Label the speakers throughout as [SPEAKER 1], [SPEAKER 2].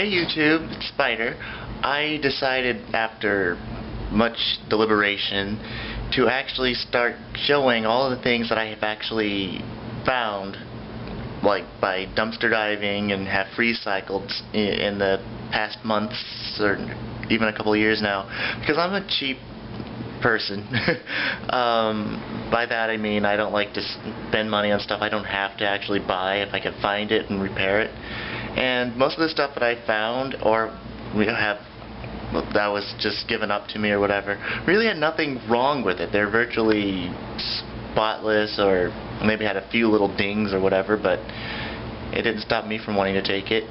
[SPEAKER 1] Hey YouTube, it's Spider. I decided after much deliberation to actually start showing all of the things that I have actually found, like by dumpster diving, and have recycled in the past months or even a couple of years now, because I'm a cheap person. By that I mean I don't like to spend money on stuff I don't have to actually buy if I can find it and repair it. And most of the stuff that I found, or that was just given up to me or whatever, really had nothing wrong with it. They're virtually spotless, or maybe had a few little dings or whatever, but it didn't stop me from wanting to take it.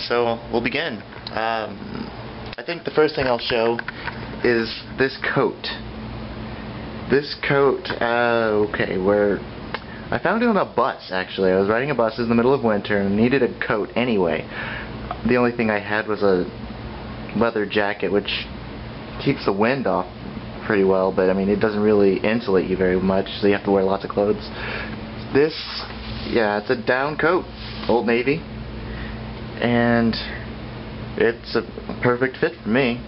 [SPEAKER 1] So we'll begin. I think the first thing I'll show is this coat. This coat, okay, I found it on a bus, actually. I was riding a bus in the middle of winter and needed a coat anyway. The only thing I had was a leather jacket, which keeps the wind off pretty well, but I mean, it doesn't really insulate you very much, so you have to wear lots of clothes. This, yeah, it's a down coat, Old Navy, and it's a perfect fit for me.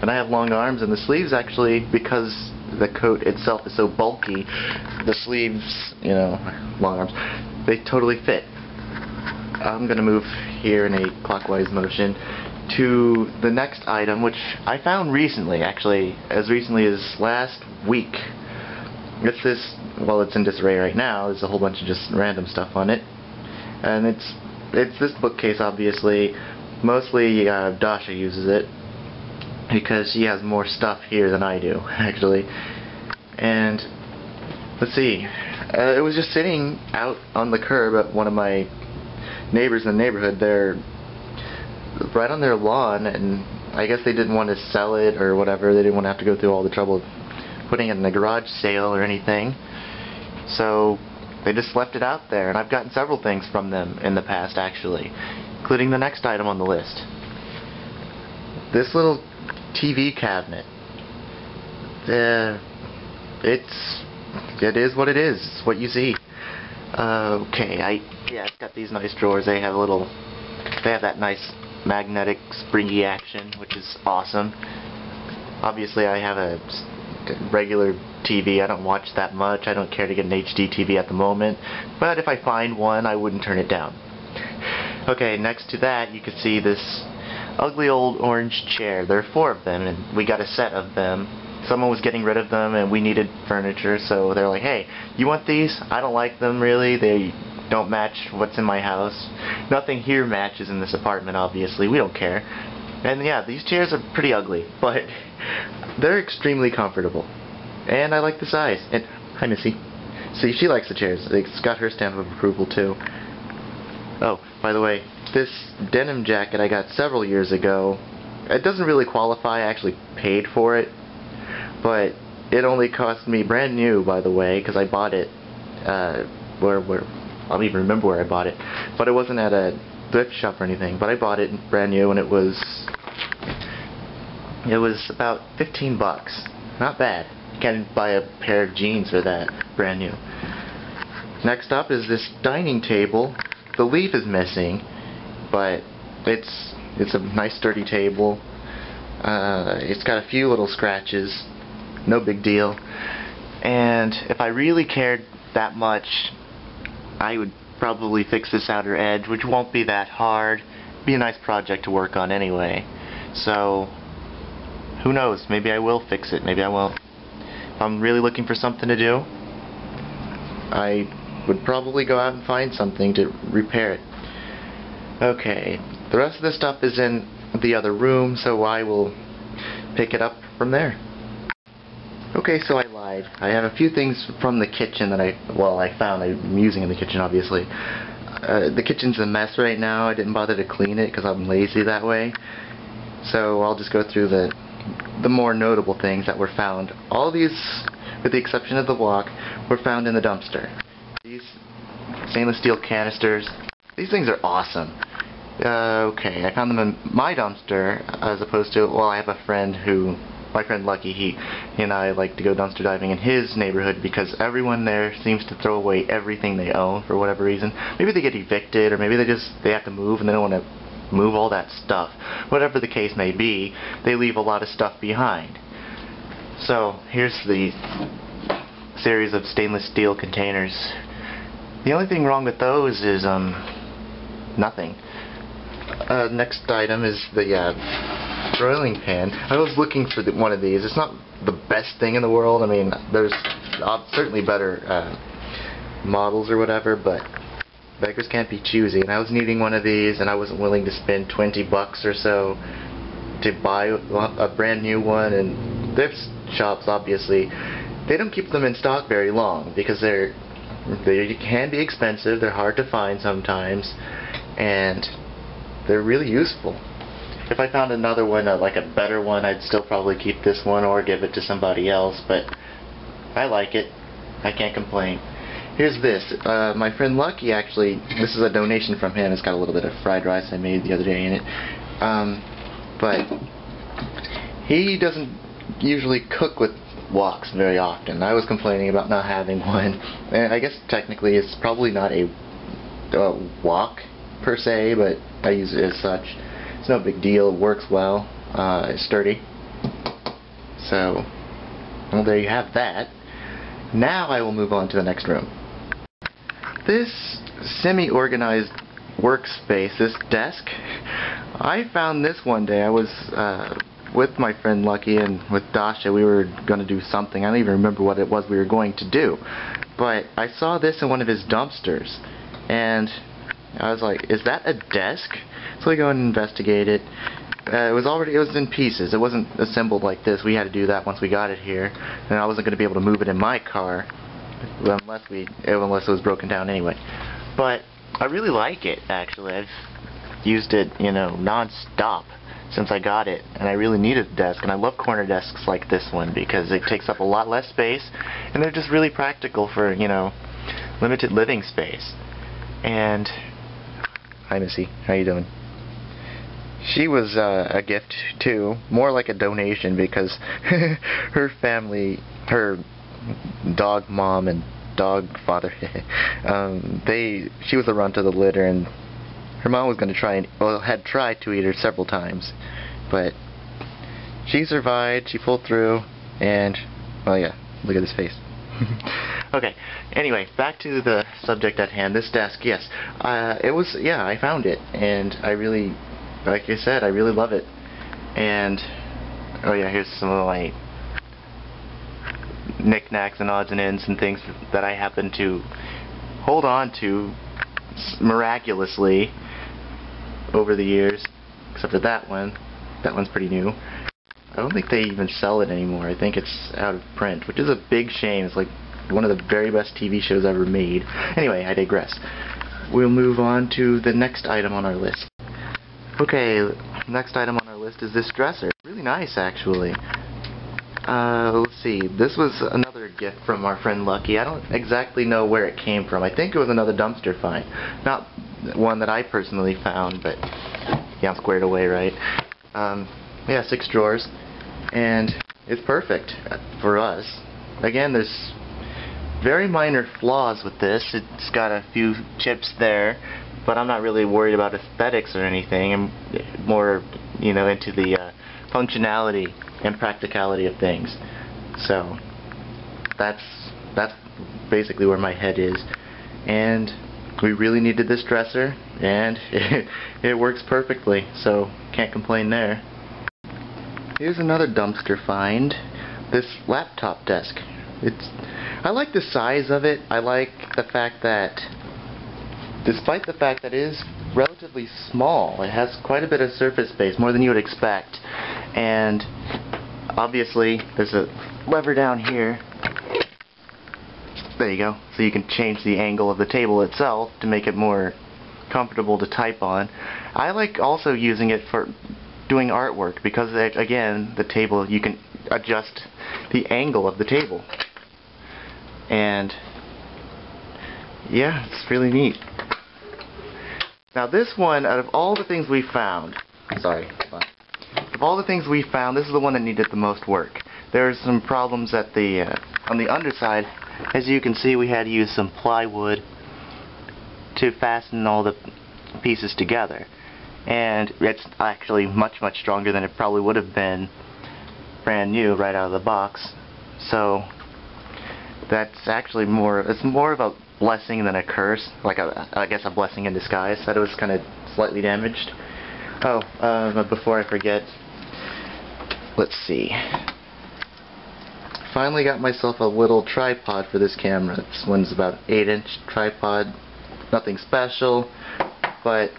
[SPEAKER 1] And I have long arms, and the sleeves actually, because the coat itself is so bulky, the sleeves, you know, long arms, they totally fit. I'm going to move here in a clockwise motion to the next item, which I found recently, actually, as recently as last week. It's this, well, it's in disarray right now. There's a whole bunch of just random stuff on it. And it's this bookcase, obviously. Mostly Dasha uses it, because she has more stuff here than I do, actually. And let's see, it was just sitting out on the curb at one of my neighbors in the neighborhood. They're right on their lawn, and I guess they didn't want to sell it or whatever. They didn't want to have to go through all the trouble of putting it in a garage sale or anything, so they just left it out there. And I've gotten several things from them in the past, actually, including the next item on the list. This little TV cabinet. It is what it is. It's what you see. Okay, it's got these nice drawers. They have that nice magnetic springy action, which is awesome. Obviously I have a regular TV. I don't watch that much. I don't care to get an HD TV at the moment, but if I find one, I wouldn't turn it down. Okay, next to that you can see this ugly old orange chair. There are 4 of them, and we got a set of them. Someone was getting rid of them, and we needed furniture, so they're like, hey, you want these? I don't like them, really. They don't match what's in my house. Nothing here matches in this apartment, obviously. We don't care. And yeah, these chairs are pretty ugly, but they're extremely comfortable. And I like the size. And hi, Missy. See, she likes the chairs. It's got her stamp of approval, too. Oh, by the way, this denim jacket I got several years ago, it doesn't really qualify. I actually paid for it, but it only cost me brand new, by the way, because I bought it, I don't even remember where I bought it, but it wasn't at a thrift shop or anything, but I bought it brand new, and it was about 15 bucks. Not bad. You can't buy a pair of jeans for that, brand new. Next up is this dining table. The leaf is missing, but it's a nice sturdy table. It's got a few little scratches, no big deal. And if I really cared that much, I would probably fix this outer edge, which won't be that hard. It'd be a nice project to work on anyway. So who knows? Maybe I will fix it. Maybe I won't. If I'm really looking for something to do, I would probably go out and find something to repair it. Okay, the rest of the stuff is in the other room, so I will pick it up from there. Okay, so I lied. I have a few things from the kitchen that I found I'm using in the kitchen, obviously. The kitchen's a mess right now. I didn't bother to clean it because I'm lazy that way. So I'll just go through the more notable things that were found. All these, with the exception of the wok, were found in the dumpster. These stainless steel canisters, these things are awesome. Okay, I found them in my dumpster, as opposed to, well, I have a friend who, my friend Lucky, he and I like to go dumpster diving in his neighborhood because everyone there seems to throw away everything they own for whatever reason. Maybe they get evicted, or maybe they have to move and they don't want to move all that stuff. Whatever the case may be, they leave a lot of stuff behind. So here's the series of stainless steel containers. The only thing wrong with those is nothing. Next item is the broiling pan. I was looking for one of these. It's not the best thing in the world. I mean, there's certainly better models or whatever, but beggars can't be choosy. And I was needing one of these, and I wasn't willing to spend 20 bucks or so to buy a brand new one. And thrift shops, obviously, they don't keep them in stock very long because they can be expensive. They're hard to find sometimes, and they're really useful. If I found another one, like a better one, I'd still probably keep this one or give it to somebody else, but I like it. I can't complain. Here's this. My friend Lucky, actually, this is a donation from him. It's got a little bit of fried rice I made the other day in it. But he doesn't usually cook with woks very often. I was complaining about not having one. And I guess technically it's probably not a wok per se, but I use it as such. It's no big deal. It works well. It's sturdy. So, well, there you have that. Now I will move on to the next room. This semi-organized workspace, this desk, I found this one day. I was with my friend Lucky and with Dasha. We were going to do something. I don't even remember what it was we were going to do. But I saw this in one of his dumpsters. And I was like, is that a desk? So I go and investigate it. It was in pieces. It wasn't assembled like this. We had to do that once we got it here, and I wasn't going to be able to move it in my car unless it was broken down anyway. But I really like it, actually. I've used it, non-stop since I got it, and I really needed a desk. And I love corner desks like this one because it takes up a lot less space, and they're just really practical for limited living space. And hi, Missy. How you doing? She was a gift too, more like a donation, because her family, her dog mom and dog father, she was the runt of the litter, and her mom was going to had tried to eat her several times, but she survived. She pulled through, and well, yeah, look at this face. Okay, anyway, back to the subject at hand. This desk, yes, I found it, and I really, like I said, I really love it. And oh yeah, here's some of my knickknacks and odds and ends and things that I happen to hold on to miraculously over the years, except for that one. That one's pretty new. I don't think they even sell it anymore. I think it's out of print, which is a big shame. It's like one of the very best TV shows ever made. Anyway, I digress. We'll move on to the next item on our list. Okay, next item on our list is this dresser. Really nice, actually. Let's see. This was another gift from our friend Lucky. I don't exactly know where it came from. I think it was another dumpster find. Not one that I personally found, but yeah, I'm squared away, right? Yeah, 6 drawers. And it's perfect for us. Again, there's very minor flaws with this. It's got a few chips there, but I'm not really worried about aesthetics or anything. I'm more, into the functionality and practicality of things. So that's basically where my head is. And we really needed this dresser, and it works perfectly, so can't complain there. Here's another dumpster find. This laptop desk. I like the size of it. I like the fact that, despite the fact that it is relatively small, it has quite a bit of surface space, more than you would expect. And obviously, there's a lever down here. There you go. So you can change the angle of the table itself to make it more comfortable to type on. I like also using it for doing artwork because, again, the table, you can adjust the angle of the table. And yeah, it's really neat. Now this one, out of all the things we found, of all the things we found, this is the one that needed the most work. There's some problems at on the underside. As you can see, we had to use some plywood to fasten all the pieces together. and it's actually much stronger than it probably would have been brand new right out of the box. So that's actually it's more of a blessing than a curse, like I guess a blessing in disguise that it was kind of slightly damaged. Oh, but before I forget, let's see. Finally got myself a little tripod for this camera. This one's about 8-inch tripod, nothing special, but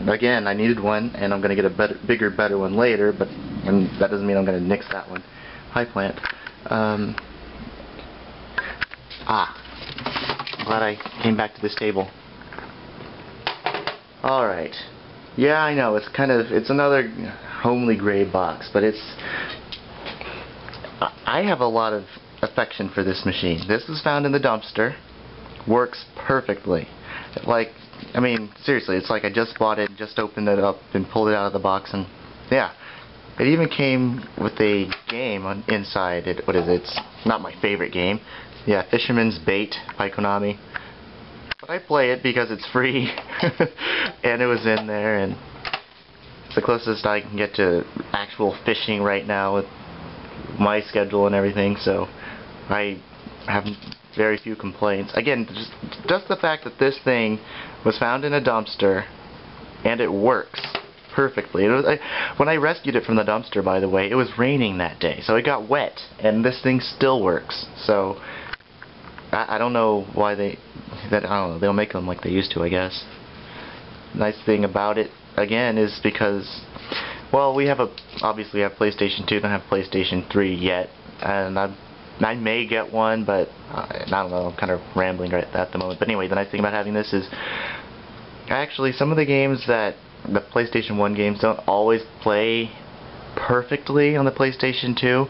[SPEAKER 1] again, I needed one, and I'm going to get a bigger, better one later, but that doesn't mean I'm going to nix that one. Hi, plant. Glad I came back to this table. Alright. Yeah, I know, it's another homely gray box, but I have a lot of affection for this machine. This was found in the dumpster. Works perfectly. I mean, seriously, it's like I just bought it, just opened it up, and pulled it out of the box, and yeah. It even came with a game inside it. What is it? It's not my favorite game. Yeah, Fisherman's Bait by Konami. But I play it because it's free, and it was in there, and it's the closest I can get to actual fishing right now with my schedule and everything, so I have very few complaints. Again, just the fact that this thing was found in a dumpster and it works perfectly. When I rescued it from the dumpster, by the way, it was raining that day, so it got wet, and this thing still works. So I don't know why they don't make them like they used to, I guess. Nice thing about it again is because, well, obviously have PlayStation 2, don't have PlayStation 3 yet, and I may get one, but I don't know, I'm kind of rambling right at the moment. But anyway, the nice thing about having this is actually some of the games that the PlayStation 1 games don't always play perfectly on the PlayStation 2,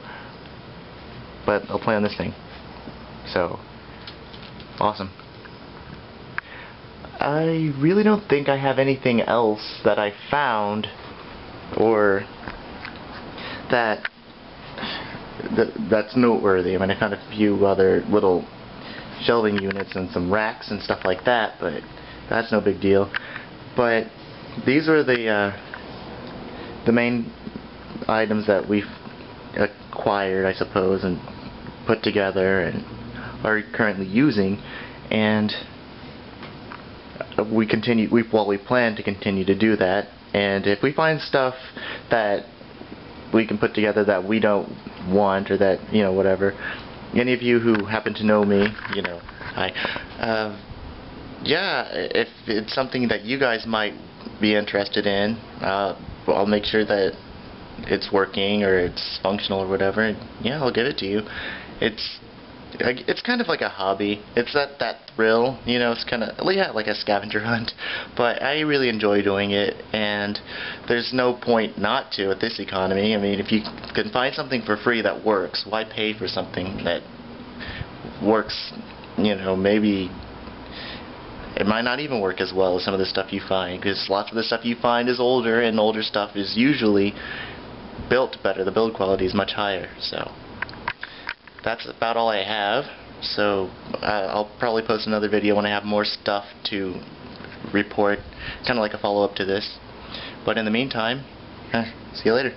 [SPEAKER 1] but they'll play on this thing. So, awesome. I really don't think I have anything else that I found or that's noteworthy. I mean, I found a few other little shelving units and some racks and stuff like that, but that's no big deal. But these are the main items that we've acquired, I suppose, and put together and are currently using, and we plan to continue to do that. And if we find stuff that we can put together that we don't want, or that, whatever, any of you who happen to know me, hi. Yeah, if it's something that you guys might be interested in, I'll make sure that it's working or it's functional or whatever, and yeah, I'll give it to you. It's kind of like a hobby. It's that thrill, it's kind of, yeah, like a scavenger hunt. But I really enjoy doing it, and there's no point not to at this economy. I mean, if you can find something for free that works, why pay for something that works, maybe it might not even work as well as some of the stuff you find, because lots of the stuff you find is older, and older stuff is usually built better. The build quality is much higher, so that's about all I have. So I'll probably post another video when I have more stuff to report, kind of like a follow-up to this. But in the meantime, see you later.